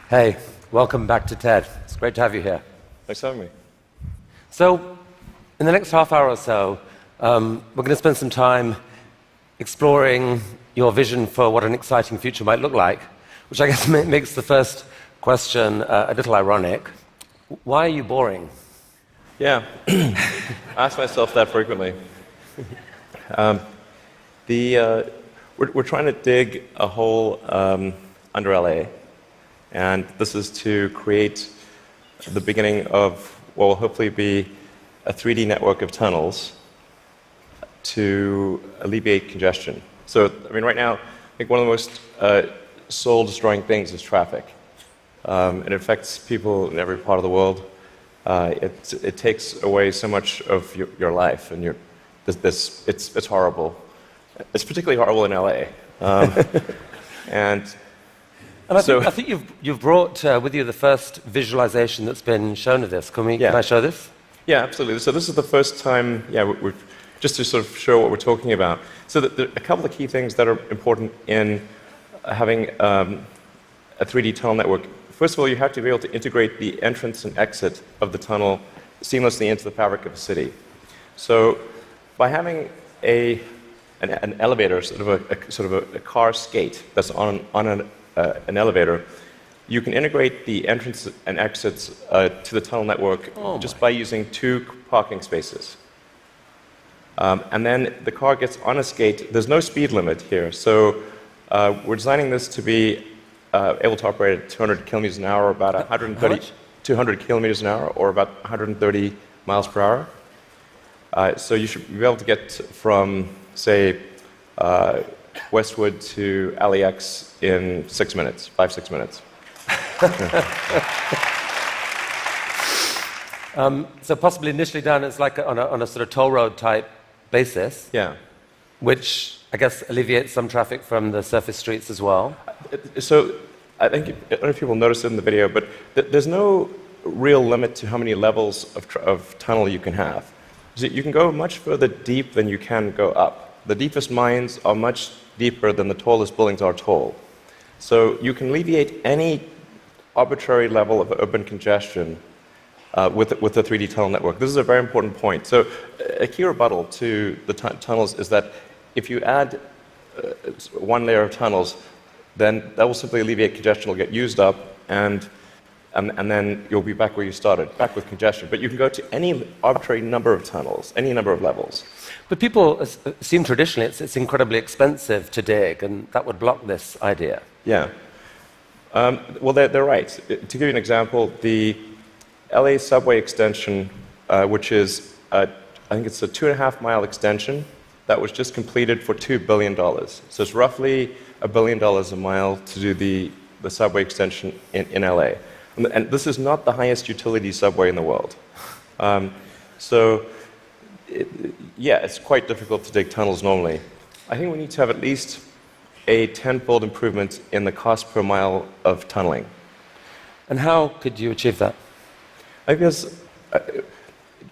Hey, welcome back to TED. It's great to have you here. Thanks for having me. So, in the next half hour or so, we're going to spend some time exploring your vision for what an exciting future might look like, which I guess makes the first question a little ironic. Why are you boring? Yeah, I ask myself that frequently. We're trying to dig a hole under LA, and this is to create the beginning of what will hopefully be a 3D network of tunnels to alleviate congestion. So, I mean, right now, I think one of the most soul-destroying things is traffic. It affects people in every part of the world. It takes away so much of your life, and it's horrible. It's particularly horrible in LA. And I think you've brought with you the first visualization that's been shown of this. Can I show this? Yeah, absolutely. So this is the first time, just to sort of show what we're talking about. So there are a couple of key things that are important in having a 3D tunnel network. First of all, you have to be able to integrate the entrance and exit of the tunnel seamlessly into the fabric of a city. So by having an elevator, sort of a car skate that's on an elevator, you can integrate the entrance and exits to the tunnel network just by using 2 parking spaces. And then the car gets on a skate. There's no speed limit here, so we're designing this to be able to operate at 200 kilometers an hour, about 200 kilometers an hour, or about 130 miles per hour. So you should be able to get from, say, Westwood to LAX in 5-6 minutes. So possibly initially done as like on a sort of toll road type basis. Yeah. Which I guess alleviates some traffic from the surface streets as well. So I don't know if people noticed it in the video, but there's no real limit to how many levels of tunnel you can have. So you can go much further deep than you can go up. The deepest mines are much deeper than the tallest buildings are tall. So you can alleviate any arbitrary level of urban congestion with the 3D tunnel network. This is a very important point. So a key rebuttal to the tunnels is that if you add one layer of tunnels, then that will simply alleviate congestion, will get used up, and then you'll be back where you started, back with congestion. But you can go to any arbitrary number of tunnels, any number of levels. But people assume traditionally it's incredibly expensive to dig, and that would block this idea. Yeah. Well, they're right. To give you an example, the LA subway extension, which is, I think it's a 2.5-mile extension, that was just completed for $2 billion. So it's roughly $1 billion a mile to do the subway extension in LA. And this is not the highest utility subway in the world. It's quite difficult to dig tunnels normally. I think we need to have at least a 10-fold improvement in the cost per mile of tunneling. And how could you achieve that? I guess,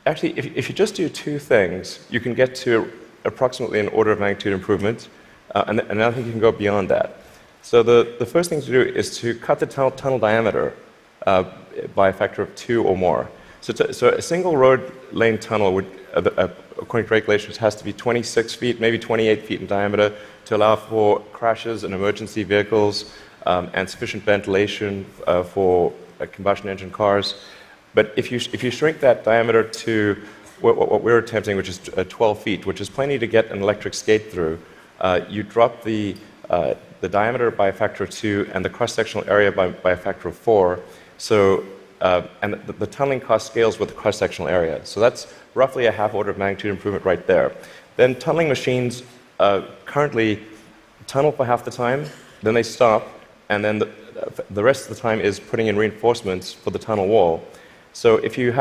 actually, if you just do 2 things, you can get to approximately an order of magnitude improvement, and I think you can go beyond that. So the first thing to do is to cut the tunnel diameter by a factor of 2 or more. So a single road lane tunnel would, according to regulations, has to be 26 feet, maybe 28 feet in diameter to allow for crashes and emergency vehicles and sufficient ventilation for combustion engine cars. But if you shrink that diameter to what we're attempting, which is 12 feet, which is plenty to get an electric skate through, you drop the diameter by a factor of 2 and the cross-sectional area by a factor of 4. So, and the tunneling cost scales with the cross-sectional area. So that's roughly a half order of magnitude improvement right there. Then tunneling machines currently tunnel for half the time, then they stop, and then the rest of the time is putting in reinforcements for the tunnel wall. So if you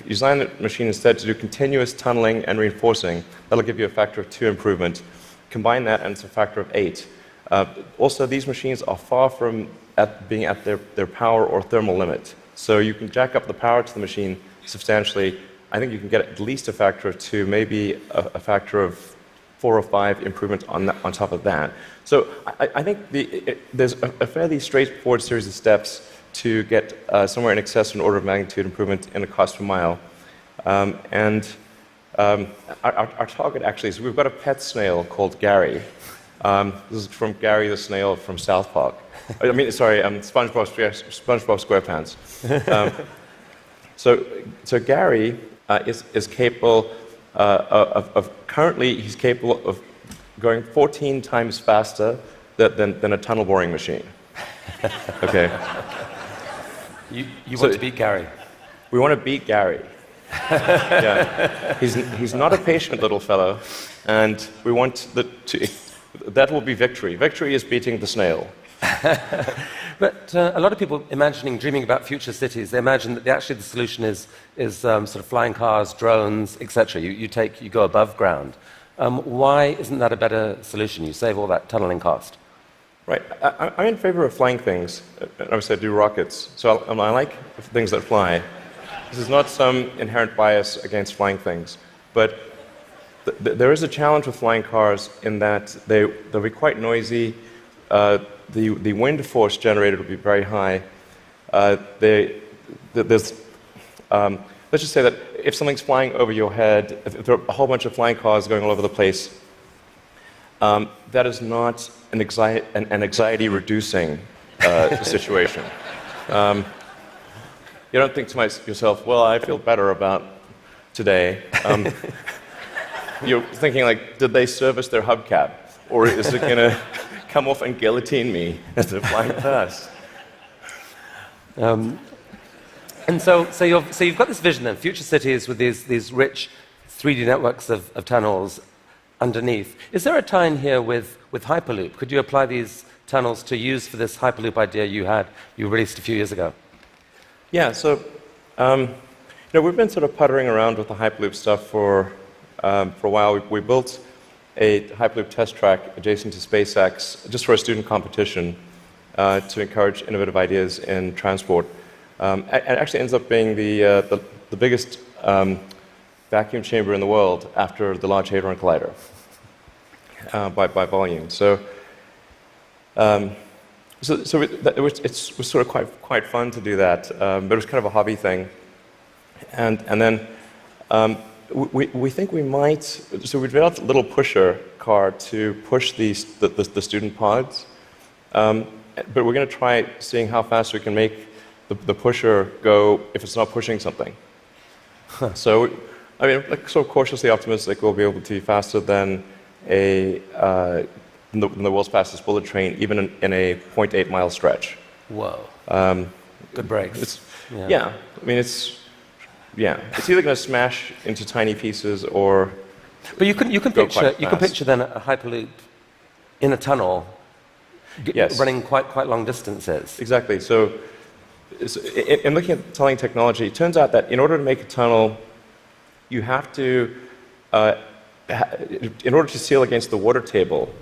design the machine instead to do continuous tunneling and reinforcing, that'll give you a factor of 2 improvement. Combine that and it's a factor of 8. Also, these machines are far from being at their power or thermal limit. So you can jack up the power to the machine substantially. I think you can get at least a factor of 2, maybe a factor of 4 or 5 improvements on top of that. So I think there's a fairly straightforward series of steps to get somewhere in excess of an order of magnitude improvement in the cost per mile. Our target actually is we've got a pet snail called Gary. This is from Gary the snail from South Park. I mean, sorry, SpongeBob SquarePants. So Gary is capable currently he's capable of going 14 times faster than a tunnel boring machine. Okay. You want to beat Gary? We want to beat Gary. Yeah. He's not a patient little fellow, and we want that will be victory. Victory is beating the snail. But a lot of people dreaming about future cities, they imagine that actually the solution is sort of flying cars, drones, etc. You go above ground. Why isn't that a better solution? You save all that tunneling cost. Right. I'm in favor of flying things. Obviously, I do rockets, so I like things that fly. This is not some inherent bias against flying things, but there is a challenge with flying cars in that they'll be quite noisy. The wind force generated will be very high. Let's just say that if something's flying over your head, if there are a whole bunch of flying cars going all over the place, that is not an anxiety-reducing situation. You don't think to yourself, well, I feel better about today. You're thinking, like, did they service their hubcap? Or is it going to come off and guillotine me as they're flying past? And so you've got this vision then, future cities with these rich 3D networks of tunnels underneath. Is there a tie-in here with Hyperloop? Could you apply these tunnels to use for this Hyperloop idea you released a few years ago? Yeah, so we've been sort of puttering around with the Hyperloop stuff for a while. We built a Hyperloop test track adjacent to SpaceX just for a student competition to encourage innovative ideas in transport. It actually ends up being the biggest vacuum chamber in the world after the Large Hadron Collider by volume. It was sort of quite fun to do that, but it was kind of a hobby thing. And then we think we might. So we developed a little pusher car to push the student pods, but we're going to try seeing how fast we can make the pusher go if it's not pushing something. Huh. So, I mean, like, sort of cautiously optimistic we'll be able to be faster than the world's fastest bullet train, even in a 0.8 mile stretch. Whoa. Good brakes. Yeah. I mean, it's either going to smash into tiny pieces or. But you can picture then a Hyperloop in a tunnel, yes, running quite long distances. Exactly. So in looking at tunneling technology, it turns out that in order to make a tunnel, you have to, in order to seal against the water table,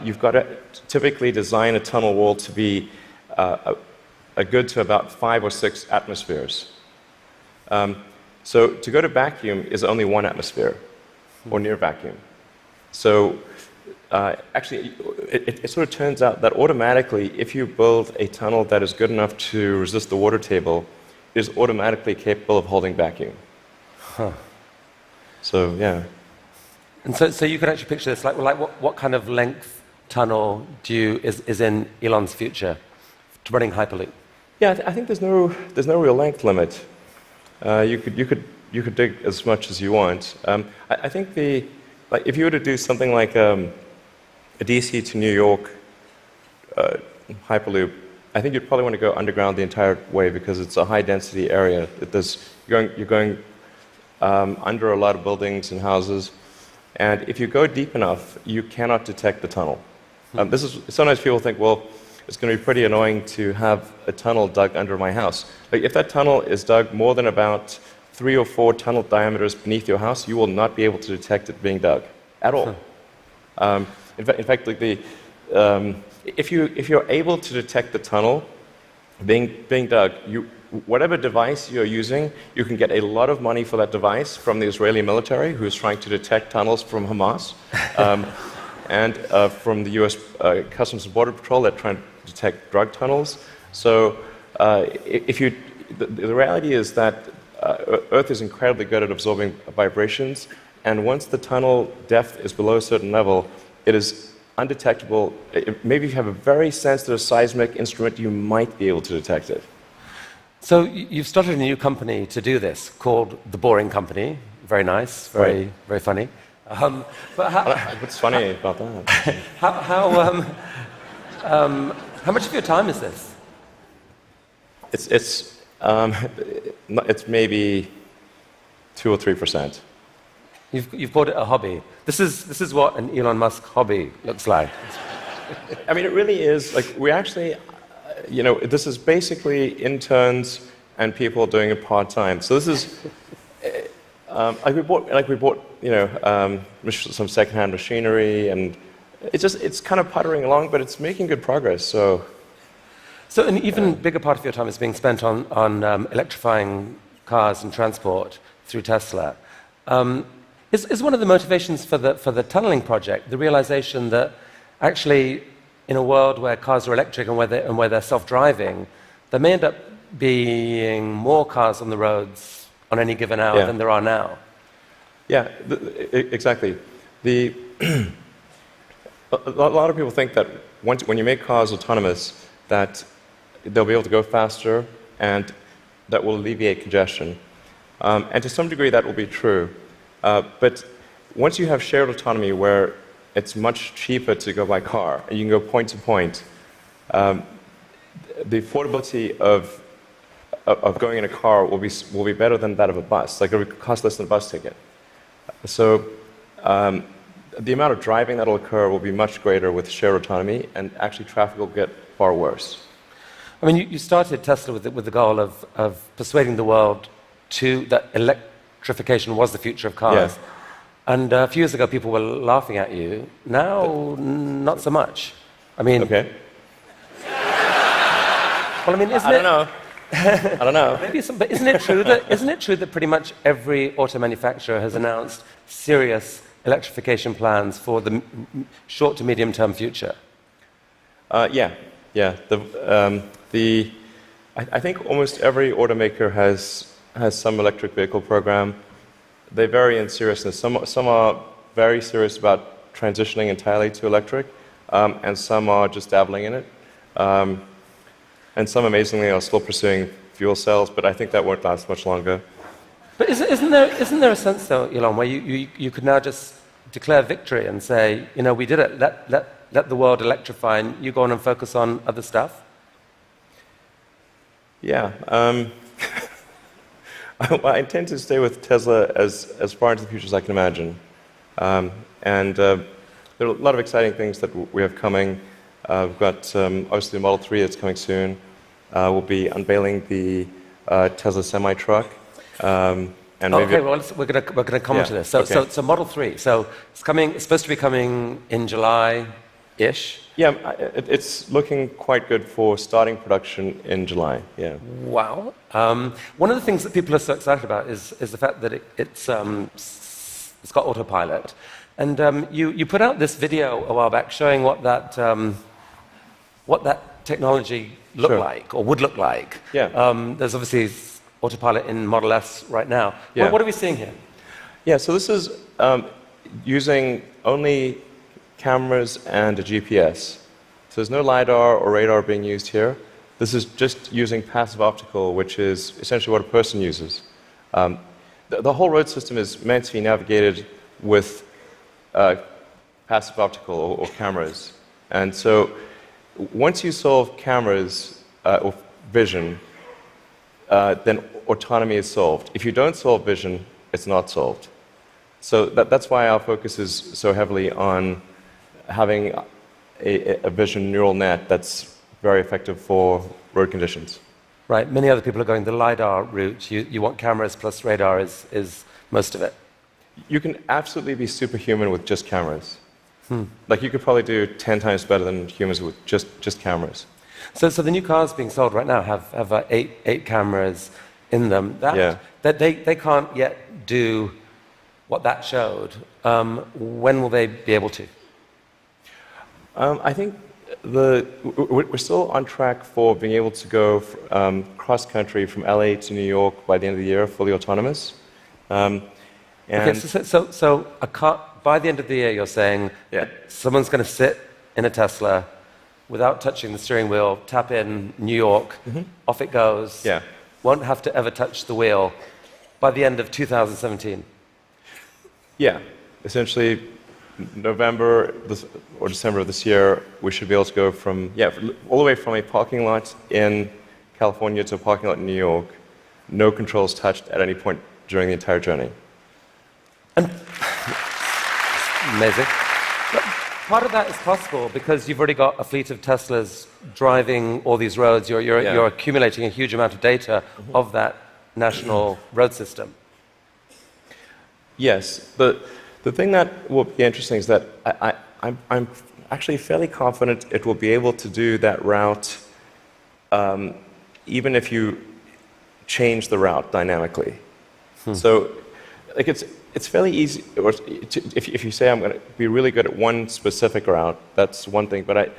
you've got to typically design a tunnel wall to be a good to about 5 or 6 atmospheres. So to go to vacuum is only 1 atmosphere, or near vacuum. So actually, it sort of turns out that automatically, if you build a tunnel that is good enough to resist the water table, it is automatically capable of holding vacuum. Huh. So, yeah. And so you could actually picture this, like what kind of length tunnel is in Elon's future to running Hyperloop? Yeah, I think there's no real length limit. You could dig as much as you want. I think if you were to do something like a DC to New York Hyperloop, I think you'd probably want to go underground the entire way because it's a high density area. You're going under a lot of buildings and houses, and if you go deep enough, you cannot detect the tunnel. Sometimes people think, well, it's going to be pretty annoying to have a tunnel dug under my house. Like, if that tunnel is dug more than about 3 or 4 tunnel diameters beneath your house, you will not be able to detect it being dug at all. In fact, like if you're able to detect the tunnel being dug, whatever device you're using, you can get a lot of money for that device from the Israeli military, who is trying to detect tunnels from Hamas, and from the U.S. Customs and Border Patrol that are trying to detect drug tunnels. So the reality is that Earth is incredibly good at absorbing vibrations, and once the tunnel depth is below a certain level, it is undetectable. Maybe if you have a very sensitive seismic instrument, you might be able to detect it. So you've started a new company to do this called The Boring Company. Very nice, very, very funny. What's funny about that? How much of your time is this? It's maybe 2 or 3%. You've called it a hobby. This is what an Elon Musk hobby looks like. I mean, it really is. Like, we actually, this is basically interns and people doing it part-time. So this is, we bought, some second-hand machinery, and it's kind of puttering along, but it's making good progress. So an even bigger part of your time is being spent on electrifying cars and transport through Tesla. Is one of the motivations for the tunneling project the realization that actually, in a world where cars are electric and where they're self-driving, there may end up being more cars on the roads on any given hour than there are now? Yeah, exactly. A lot of people think that when you make cars autonomous, that they'll be able to go faster and that will alleviate congestion. And to some degree, that will be true. But once you have shared autonomy where it's much cheaper to go by car and you can go point to point, the affordability of going in a car will be better than that of a bus. Like, it will cost less than a bus ticket. So the amount of driving that will occur will be much greater with shared autonomy, and actually traffic will get far worse. I mean, you started Tesla with the goal of persuading the world that electrification was the future of cars. Yeah. And a few years ago, people were laughing at you. Now, not so much. I mean... Okay. Well, I mean, I don't know. I don't know. But isn't it true that pretty much every auto manufacturer has announced serious electrification plans for the short to medium term future? Yeah. I think almost every automaker has some electric vehicle program. They vary in seriousness. Some are very serious about transitioning entirely to electric, and some are just dabbling in it. And some, amazingly, are still pursuing fuel cells, but I think that won't last much longer. But isn't there a sense, though, Elon, where you could now just declare victory and say, we did it, let the world electrify, and you go on and focus on other stuff? Yeah. Well, I intend to stay with Tesla as far into the future as I can imagine. And there are a lot of exciting things that we have coming. We've got, obviously, the Model 3 that's coming soon. We'll be unveiling the Tesla semi-truck. And okay, well, we're going to come on to this. So Model 3. So it's supposed to be coming in July-ish. Yeah, it's looking quite good for starting production in July. Yeah. Wow. One of the things that people are so excited about is the fact that it's got autopilot. And you put out this video a while back showing what that technology looked like, or would look like. Yeah. There's obviously autopilot in Model S right now. Yeah. What are we seeing here? Yeah, so this is using only cameras and a GPS. So there's no LiDAR or radar being used here. This is just using passive optical, which is essentially what a person uses. The whole road system is meant to be navigated with passive optical or cameras. And so once you solve cameras or vision, then autonomy is solved. If you don't solve vision, it's not solved. So that's why our focus is so heavily on having a vision neural net that's very effective for road conditions. Right. Many other people are going the LiDAR route. You want cameras plus radar is most of it. You can absolutely be superhuman with just cameras. Like, you could probably do 10 times better than humans with just cameras. So the new cars being sold right now have eight cameras in them. That they can't yet do what that showed. When will they be able to? I think we're still on track for being able to go cross-country from LA to New York by the end of the year, fully autonomous. Okay, so a car, by the end of the year, you're saying someone's going to sit in a Tesla without touching the steering wheel, tap in New York, off it goes, won't have to ever touch the wheel by the end of 2017. Yeah, essentially November or December of this year, we should be able to go from, all the way from a parking lot in California to a parking lot in New York, no controls touched at any point during the entire journey. And amazing. But part of that is possible because you've already got a fleet of Teslas driving all these roads. You're accumulating a huge amount of data of that national road system. Yes. The thing that will be interesting is that I'm actually fairly confident it will be able to do that route even if you change the route dynamically. So like it's fairly easy, if you say I'm going to be really good at one specific route, that's one thing, but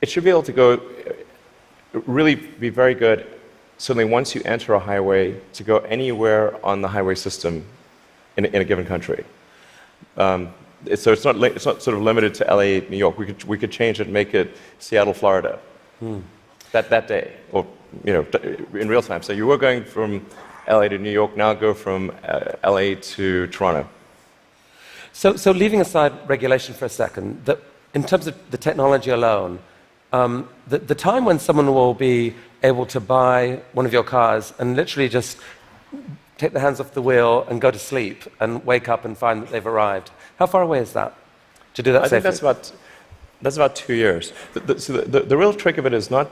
it should be able to go, really be very good, certainly once you enter a highway, to go anywhere on the highway system in a given country. So it's not sort of limited to LA, New York. We could change it and make it Seattle, Florida, that day, or in real time. So you were going from LA to New York, now go from LA to Toronto. So leaving aside regulation for a second, in terms of the technology alone, the time when someone will be able to buy one of your cars and literally just take their hands off the wheel and go to sleep and wake up and find that they've arrived, how far away is that to do that safely? I think that's about 2 years. So the real trick of it is not,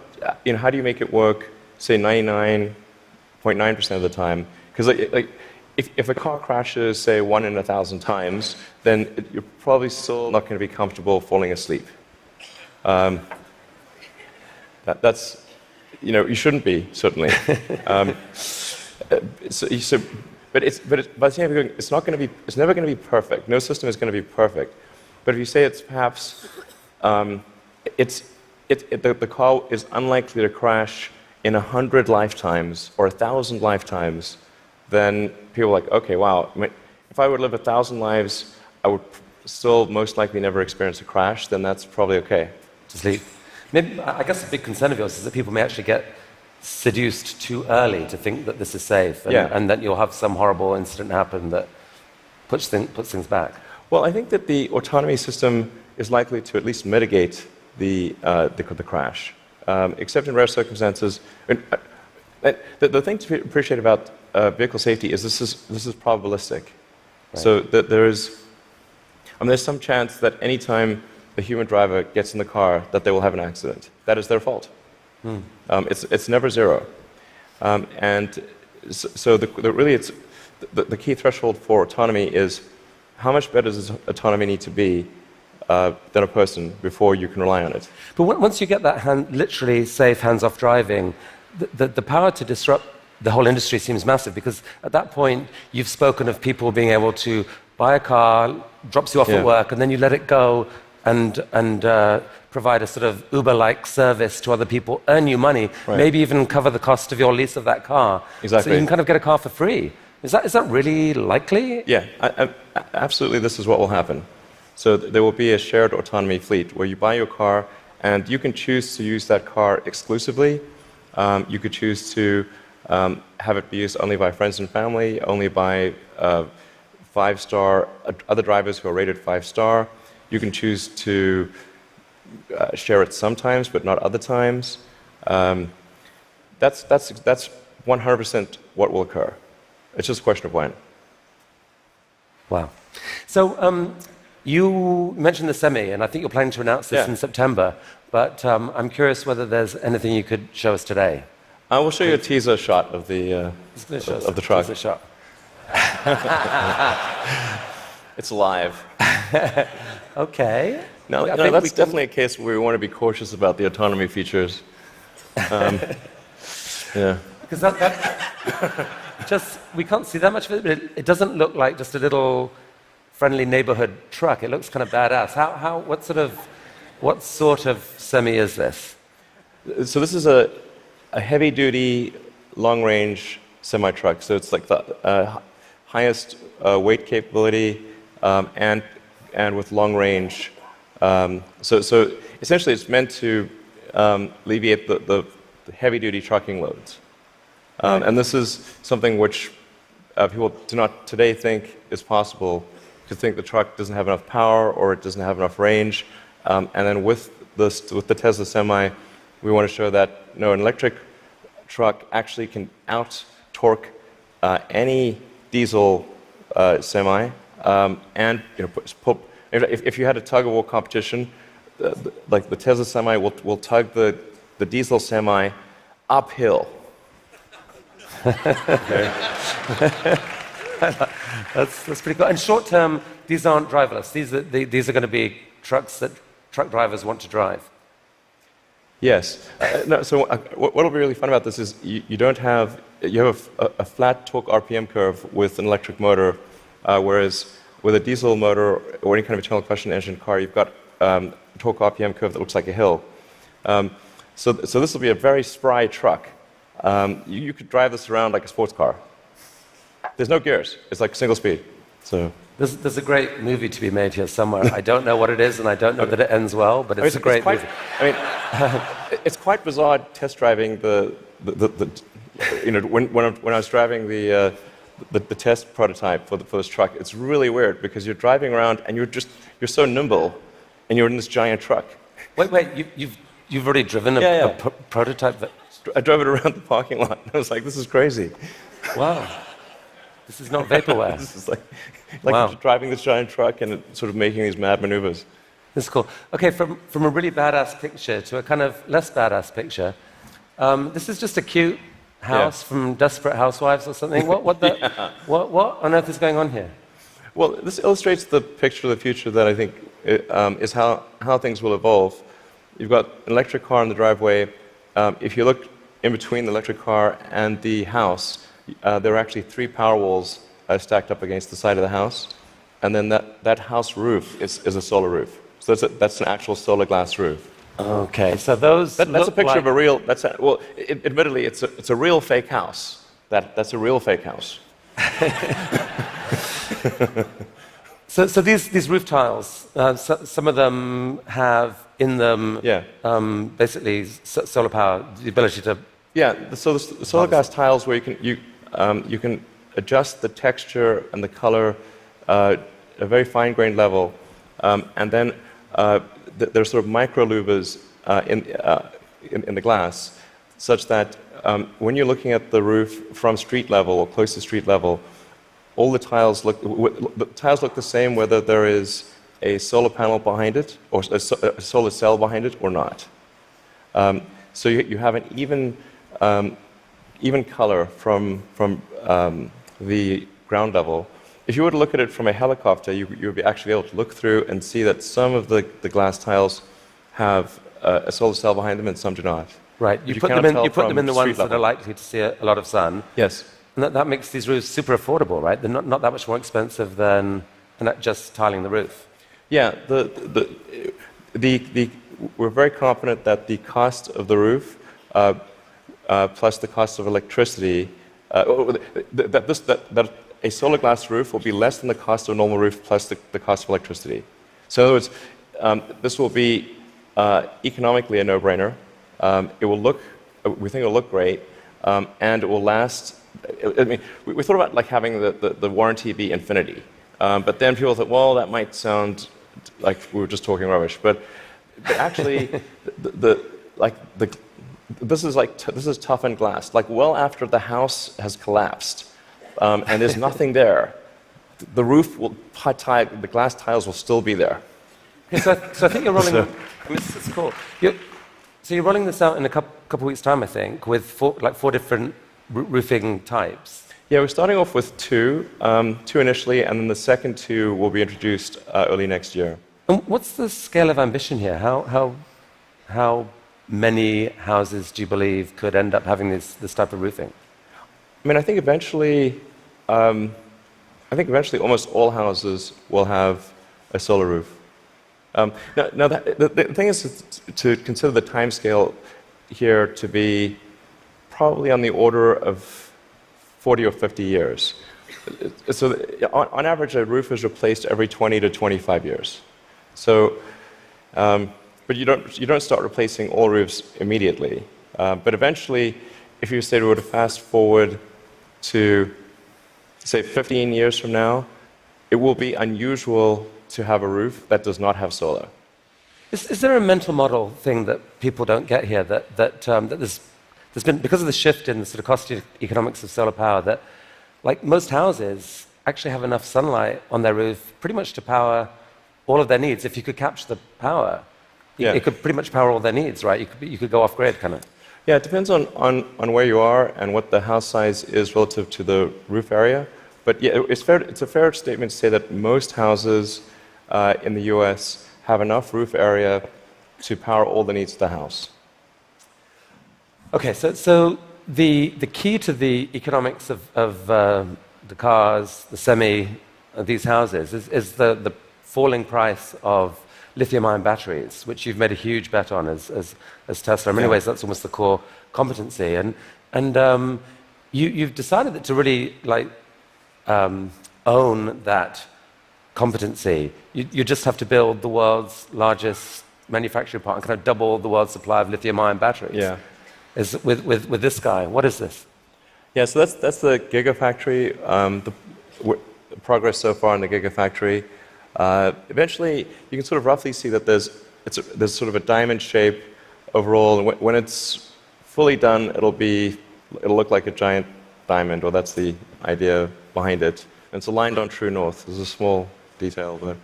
how do you make it work, say 99.9% of the time? Because if a car crashes, say 1 in 1,000 times, then you're probably still not going to be comfortable falling asleep. That's, you shouldn't be, certainly. But by the same time, it's never going to be perfect. No system is going to be perfect. But if you say it's perhaps, the car is unlikely to crash in 100 lifetimes or 1,000 lifetimes, then people are like, okay, wow, if I would live 1,000 lives, I would still most likely never experience a crash, then that's probably okay. To sleep. Maybe, I guess a big concern of yours is that people may actually get seduced too early to think that this is safe, and that you'll have some horrible incident happen that puts things back. Well, I think that the autonomy system is likely to at least mitigate the crash. Except in rare circumstances. The thing to appreciate about vehicle safety is this is probabilistic. Right. So that there's some chance that any time a human driver gets in the car that they will have an accident. That is their fault. It's never zero. And so the key threshold for autonomy is how much better does autonomy need to be than a person before you can rely on it. But once you get that literally safe hands-off driving, the power to disrupt the whole industry seems massive, because at that point you've spoken of people being able to buy a car, drops you off at work, and then you let it go and provide a sort of Uber-like service to other people, earn you money, maybe even cover the cost of your lease of that car. Exactly. So you can kind of get a car for free. Is that really likely? Yeah, absolutely. This is what will happen. So there will be a shared autonomy fleet where you buy your car and you can choose to use that car exclusively. You could choose to have it be used only by friends and family, only by 5-star other drivers who are rated 5-star. You can choose to share it sometimes, but not other times. That's 100% what will occur. It's just a question of when. Wow. So you mentioned the Semi, and I think you're planning to announce this in September, but I'm curious whether there's anything you could show us today. I will show you a teaser shot of the truck. Teaser shot. It's live. Okay. No, that's definitely a case where we want to be cautious about the autonomy features. Yeah. Because we can't see that much of it, but it doesn't look like just a little friendly neighborhood truck. It looks kind of badass. What sort of What sort of semi is this? So this is a heavy-duty, long-range semi-truck. So it's like the highest weight capability and with long range. So essentially, it's meant to alleviate the heavy-duty trucking loads. And this is something which people do not today think is possible, to think the truck doesn't have enough power or it doesn't have enough range. And then with the Tesla Semi, we want to show that an electric truck actually can out-torque any diesel semi. And if you had a tug-of-war competition, like the Tesla Semi will tug the diesel Semi uphill. That's pretty cool. And short term, these aren't driverless. These are going to be trucks that truck drivers want to drive. Yes. So what will be really fun about this is you have a flat torque RPM curve with an electric motor, whereas with a diesel motor or any kind of internal combustion engine car, you've got a torque RPM curve that looks like a hill. So this will be a very spry truck. You could drive this around like a sports car. There's no gears. It's like single speed. So there's a great movie to be made here somewhere. I don't know what it is, and I don't know that it ends well, but it's a great movie. It's quite bizarre test driving when I was driving the test prototype for this truck. It's really weird because you're driving around and you're so nimble, and you're in this giant truck. Wait, you've already driven a prototype that... I drove it around the parking lot, and I was like, this is crazy. Wow. This is not vaporware. This is like wow. Driving this giant truck and sort of making these mad maneuvers. This is cool. Okay, from a really badass picture to a kind of less badass picture, this is just a cute house from Desperate Housewives or something. What on earth is going on here? Well, this illustrates the picture of the future that I think is how things will evolve. You've got an electric car in the driveway. If you look in between the electric car and the house, there are actually 3 power walls stacked up against the side of the house. And then that house roof is a solar roof. So that's an actual solar glass roof. Okay, so that's a picture of a real. Admittedly, it's a real fake house. That's a real fake house. So these roof tiles, some of them have in them basically solar power, the ability to... Yeah, so the solar glass tiles where you can adjust the texture and the color at a very fine-grained level, and then there's sort of micro louvers in the glass, such that when you're looking at the roof from street level or close to street level, all the tiles look the same whether there is a solar panel behind it or a solar cell behind it or not. So you have an even color from the ground level. If you were to look at it from a helicopter, you would actually be able to look through and see that some of the glass tiles have a solar cell behind them and some do not. Right. You put them in the ones that are likely to see a lot of sun. Yes. And that makes these roofs super affordable, right? They're not that much more expensive than just tiling the roof. Yeah. We're very confident that the cost of the roof plus the cost of electricity, that a solar glass roof will be less than the cost of a normal roof plus the cost of electricity. So in other words, this will be economically a no-brainer. We think it will look great, and it will last. I mean, we thought about like having the warranty be infinity, but then people thought, well, that might sound like we were just talking rubbish. But actually, this is toughened glass. Like well after the house has collapsed, and there's nothing there, the roof will the glass tiles will still be there. Okay, so I think you're rolling. This is cool. So you're rolling this out in a couple weeks' time, I think, with four different roofing types. Yeah, we're starting off with two initially, and then the second 2 will be introduced early next year. And what's the scale of ambition here? How many houses do you believe could end up having this type of roofing? I mean, I think eventually almost all houses will have a solar roof. No, the thing is to consider the time scale here to be probably on the order of 40 or 50 years. So on average, a roof is replaced every 20 to 25 years. So, but you don't start replacing all roofs immediately. But eventually, if you say we were to fast forward to, say, 15 years from now, it will be unusual to have a roof that does not have solar. Is there a mental model thing that people don't get here that there's been, because of the shift in the sort of cost economics of solar power, that like most houses actually have enough sunlight on their roof pretty much to power all of their needs. If you could capture the power, it could pretty much power all their needs, right? You could go off grid, kind of. Yeah, it depends on where you are and what the house size is relative to the roof area. But yeah, it's a fair statement to say that most houses in the US have enough roof area to power all the needs of the house. Okay, so the key to the economics of the cars, the these houses, is the falling price of lithium-ion batteries, which you've made a huge bet on as Tesla. In many ways, that's almost the core competency. And you've decided that to really own that competency, you just have to build the world's largest manufacturing plant and kind of double the world's supply of lithium-ion batteries. Yeah. Is with this guy. What is this? Yeah, so that's the Gigafactory. The progress so far in the Gigafactory. Eventually, you can sort of roughly see that there's sort of a diamond shape overall. And when it's fully done, it'll look like a giant diamond, or that's the idea behind it. And it's aligned on true north. There's a small detail there.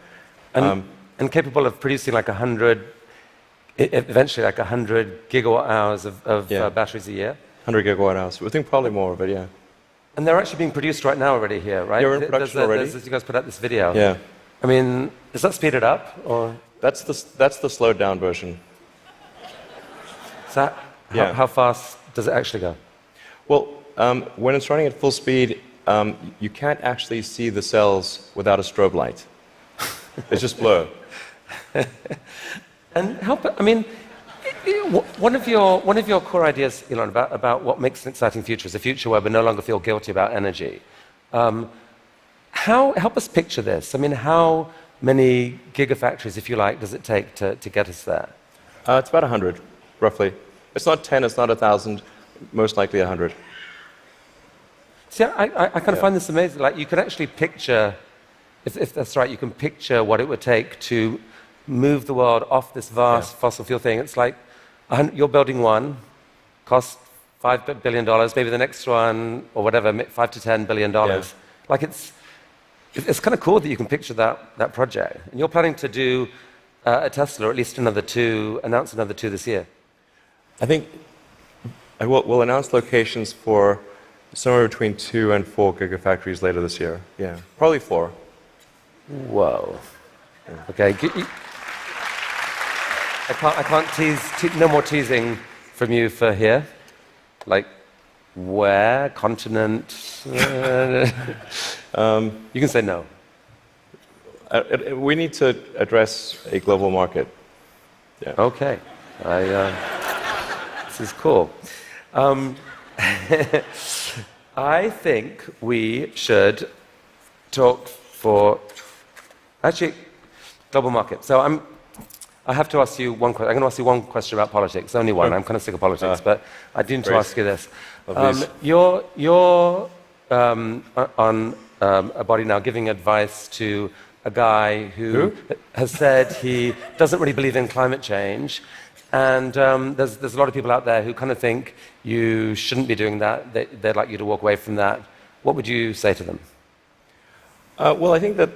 And capable of producing eventually 100 gigawatt hours of batteries a year? 100 gigawatt hours. We think probably more of it, yeah. And they're actually being produced right now already here, right? Yeah, we're in production already. You guys put out this video. Yeah. I mean, is that speeded up, or? That's the slowed down version. So how fast does it actually go? Well, when it's running at full speed, you can't actually see the cells without a strobe light. It's just blur. And one of your core ideas, Elon, about what makes an exciting future is a future where we no longer feel guilty about energy. Help us picture this. I mean, how many gigafactories, if you like, does it take to get us there? It's about 100, roughly. It's not 10, it's not 1,000, most likely 100. See, I kind of find this amazing. Like, you can actually picture, if that's right, you can picture what it would take to move the world off this vast fossil fuel thing. It's like you're building one, costs $5 billion, maybe the next one, or whatever, $5 to $10 billion. Yeah. Like, it's kind of cool that you can picture that project. And you're planning to do a Tesla, or at least announce another two this year. I think we'll announce locations for somewhere between 2 and 4 gigafactories later this year. Yeah, probably 4. Whoa. Yeah. Okay. I can't tease. No more teasing from you for here. Like, where? Continent? You can say no. We need to address a global market. Yeah. Okay. This is cool. I think we should talk for global market. So I have to ask you one question. I'm going to ask you one question about politics. Only one. I'm kind of sick of politics, but I do need to ask you this. You're on a body now giving advice to a guy who has said he doesn't really believe in climate change. And there's a lot of people out there who kind of think you shouldn't be doing that. They'd like you to walk away from that. What would you say to them? Well, I think that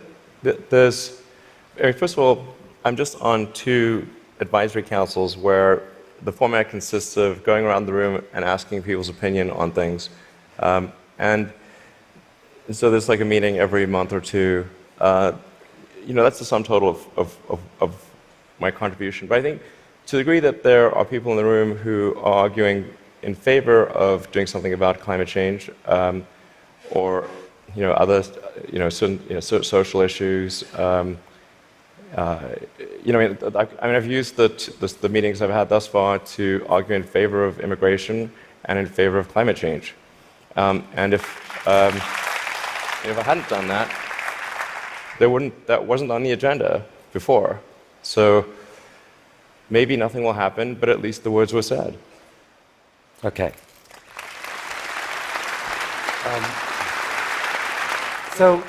there's... First of all, I'm just on 2 advisory councils where the format consists of going around the room and asking people's opinion on things. And so there's like a meeting every month or 2. That's the sum total of my contribution. But I think to the degree that there are people in the room who are arguing in favor of doing something about climate change, or other social issues, I've used the meetings I've had thus far to argue in favor of immigration and in favor of climate change. And if I hadn't done that, that wasn't on the agenda before. So maybe nothing will happen, but at least the words were said. Okay. So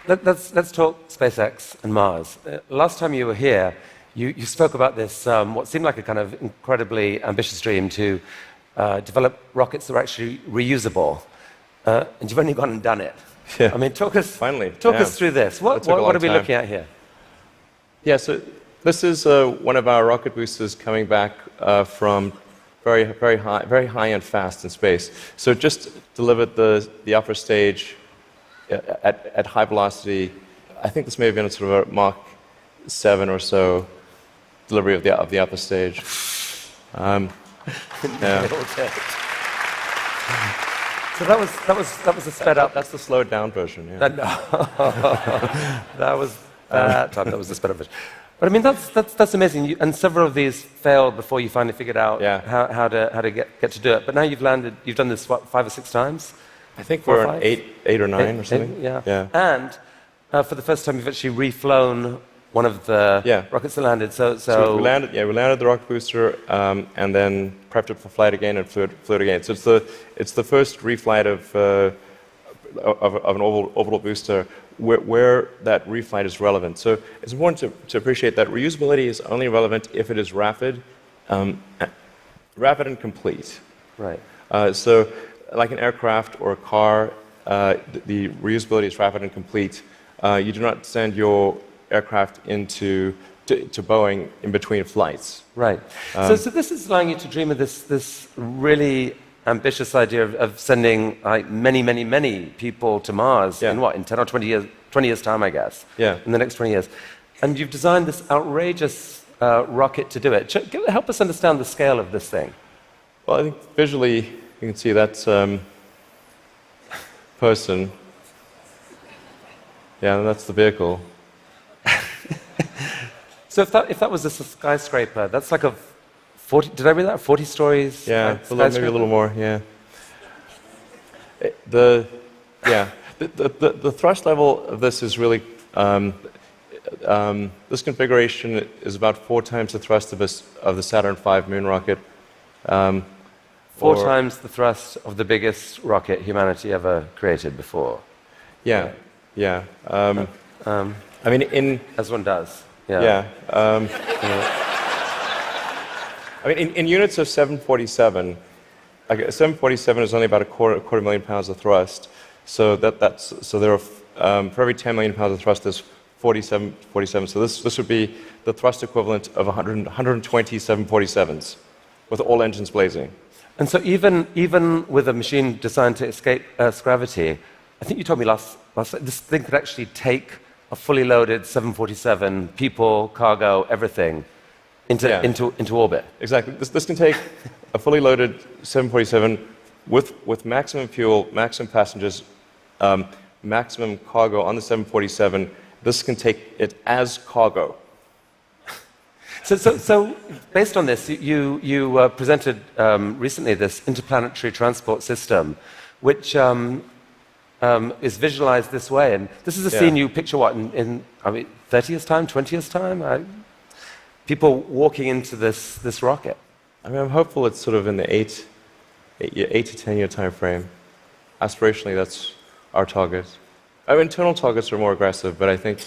let's talk SpaceX and Mars. Last time you were here, you spoke about this, what seemed like a kind of incredibly ambitious dream to develop rockets that are actually reusable. And you've only gone and done it. Yeah. I mean, talk us through this. What are we looking at here? Yeah, so this is one of our rocket boosters coming back from very high and fast in space. So it just delivered the upper stage at high velocity. I think this may have been a sort of a Mach 7 or so delivery of the upper stage. Yeah. So that was a sped up. That's the slowed down version. Yeah. That was the sped up version. But I mean, that's amazing. And several of these failed before you finally figured out how to get to do it. But now you've done this, what, 5 or 6 times? I think we're on 8 or 9 or something. Yeah. And for the first time, you've actually reflown one of the rockets that landed. So we landed the rocket booster and then prepped it for flight again and flew it again. So it's the first reflight of an orbital booster where that reflight is relevant. So it's important to appreciate that reusability is only relevant if it is rapid and complete. Right. So like an aircraft or a car, the reusability is rapid and complete. You do not send your aircraft to Boeing in between flights. Right. So this is allowing you to dream of this really ambitious idea of sending many people to Mars in 10 or 20 years time, I guess. Yeah. In the next 20 years. And you've designed this outrageous rocket to do it. Help us understand the scale of this thing. Well, I think visually you can see that's person. Yeah, and that's the vehicle. So if that was a skyscraper, that's like a 40. Did I read that? 40 stories. Yeah, maybe a little more. Yeah. The thrust level of this is really this configuration is about 4 times the thrust of the Saturn V moon rocket. 4 times the thrust of the biggest rocket humanity ever created before. Yeah. I mean, as one does. Yeah. I mean, in units of 747, like a 747 is only about a quarter million pounds of thrust. So there are for every 10 million pounds of thrust, there's 47. So this would be the thrust equivalent of 120 747s, with all engines blazing. And so even with a machine designed to escape Earth's gravity, I think you told me last this thing could actually take a fully loaded 747, people, cargo, everything, into orbit. Exactly. This can take a fully loaded 747 with maximum fuel, maximum passengers, maximum cargo on the 747. This can take it as cargo. So based on this, you presented recently this interplanetary transport system, which is visualized this way. And this is a scene you picture, what, in 30 years' time, 20 years' time? People walking into this rocket. I mean, I'm hopeful it's sort of in the 8 to 10 year time frame. Aspirationally, that's our target. Our internal targets are more aggressive, but I think,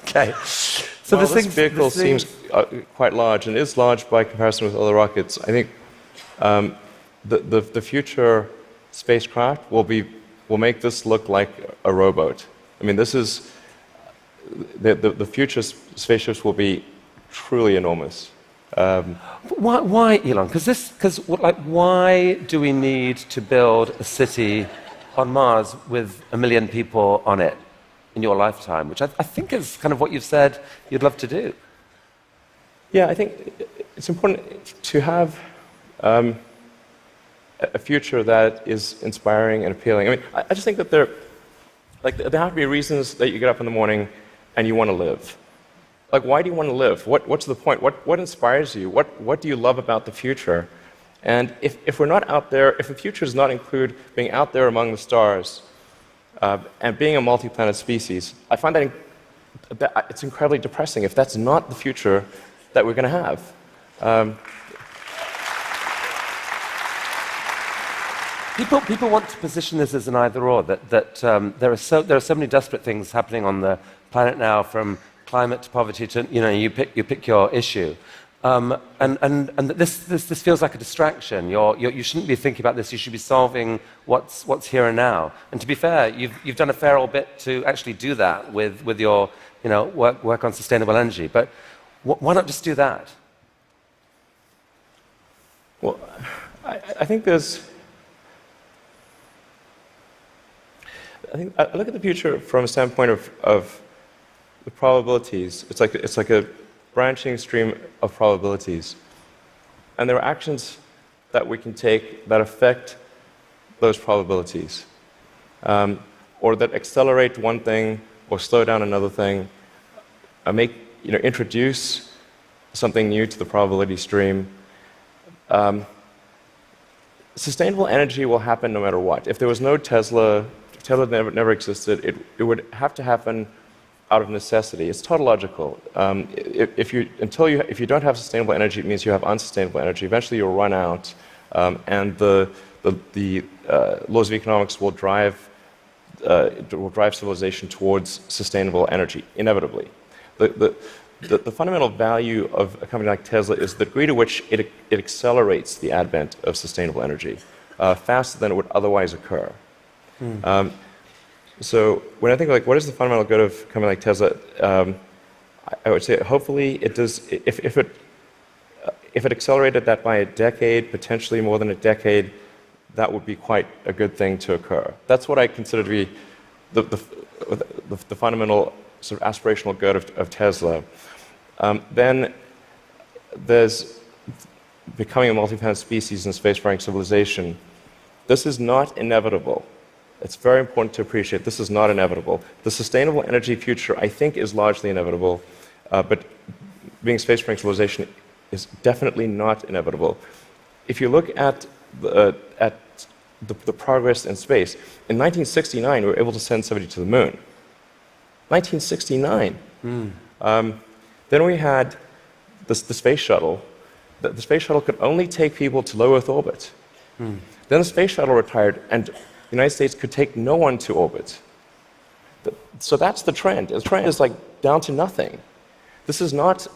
Okay. So this vehicle seems quite large, and is large by comparison with other rockets. I think the future spacecraft will make this look like a rowboat. I mean, this is the future spaceships will be truly enormous. Why, Elon? Because why do we need to build a city on Mars with 1 million people on it in your lifetime? Which I think is kind of what you've said you'd love to do. Yeah, I think it's important to have a future that is inspiring and appealing. I mean, I just think that Like, there have to be reasons that you get up in the morning and you want to live. Like, why do you want to live? What's the point? What inspires you? What do you love about the future? And if we're not out there, if the future does not include being out there among the stars and being a multi-planet species, I find that it's incredibly depressing if that's not the future that we're going to have. People want to position this as an either-or, that there are so many desperate things happening on the planet now, from climate to poverty to, you pick your issue. And this feels like a distraction. You shouldn't be thinking about this. You should be solving what's here and now. And to be fair, you've done a fair old bit to actually do that with your work on sustainable energy. But why not just do that? Well, I think there's. I look at the future from a standpoint of the probabilities. It's like a branching stream of probabilities. And there are actions that we can take that affect those probabilities, or that accelerate one thing or slow down another thing, introduce something new to the probability stream. Sustainable energy will happen no matter what. If there was no Tesla, if Tesla never existed, it would have to happen out of necessity. It's tautological. If you don't have sustainable energy, it means you have unsustainable energy. Eventually, you'll run out, and the laws of economics will drive civilization towards sustainable energy inevitably. The fundamental value of a company like Tesla is the degree to which it accelerates the advent of sustainable energy faster than it would otherwise occur. So when I think like what is the fundamental good of a company like Tesla, I would say hopefully it does. If it accelerated that by a decade, potentially more than a decade, that would be quite a good thing to occur. That's what I consider to be the fundamental sort of aspirational good of Tesla. Then there's becoming a multi-planet species and spacefaring civilization. This is not inevitable. It's very important to appreciate this is not inevitable. The sustainable energy future, I think, is largely inevitable, but being a spacefaring civilization is definitely not inevitable. If you look at the progress in space, in 1969 we were able to send somebody to the moon. 1969. Then we had the space shuttle. The space shuttle could only take people to low Earth orbit. Then the space shuttle retired, and the United States could take no one to orbit. So that's the trend. The trend is like down to nothing. This is not.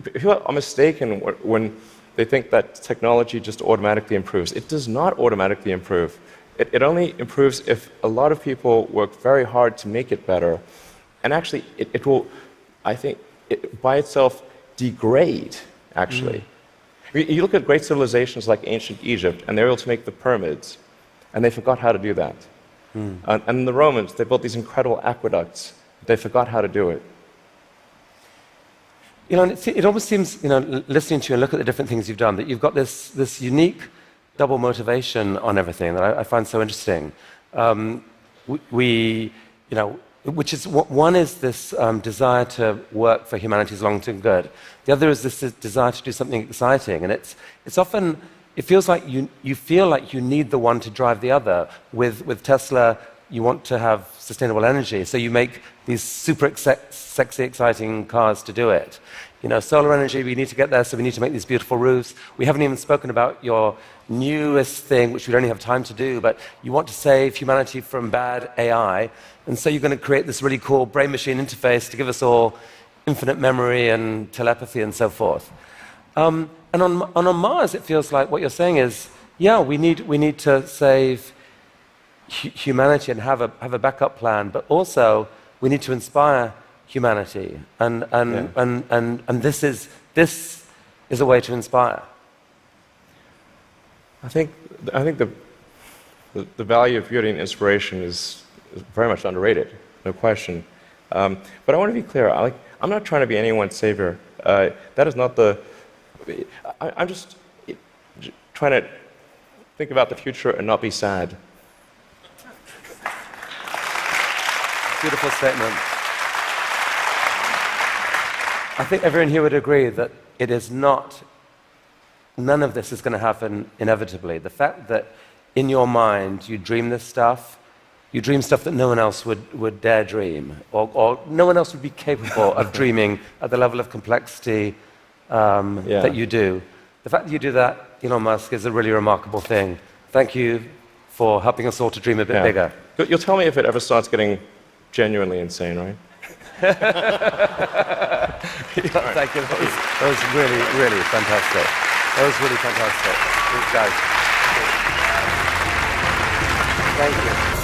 People are mistaken when they think that technology just automatically improves. It does not automatically improve. It only improves if a lot of people work very hard to make it better. And actually, it will, I think, by itself degrade, actually. You look at great civilizations like ancient Egypt, and they were able to make the pyramids, and they forgot how to do that. And the Romans, they built these incredible aqueducts. They forgot how to do it. It almost seems, listening to you and look at the different things you've done, that you've got this unique double motivation on everything that I find so interesting. Which is one is this desire to work for humanity's long-term good. The other is this desire to do something exciting, and it's often it feels like you feel like you need the one to drive the other. With Tesla, you want to have sustainable energy, so you make these super sexy, exciting cars to do it. Solar energy, we need to get there, so we need to make these beautiful roofs. We haven't even spoken about your newest thing, which we don't have time to do, but you want to save humanity from bad AI, and so you're going to create this really cool brain-machine interface to give us all infinite memory and telepathy and so forth. And on Mars, it feels like what you're saying is, yeah, we need to save humanity and have a backup plan, but also we need to inspire humanity, and this is a way to inspire. I think the value of beauty and inspiration is very much underrated, no question. But I want to be clear. I'm not trying to be anyone's savior. That is not the. I'm just trying to think about the future and not be sad. Beautiful statement. I think everyone here would agree that it is not, none of this is going to happen inevitably. The fact that in your mind you dream this stuff, you dream stuff that no one else would dare dream, or no one else would be capable of dreaming at the level of complexity that you do. The fact that you do that, Elon Musk, is a really remarkable thing. Thank you for helping us all to dream a bit bigger. You'll tell me if it ever starts getting genuinely insane, right? Thank you. That was really, really fantastic. That was really fantastic. Thanks, guys. Thank you.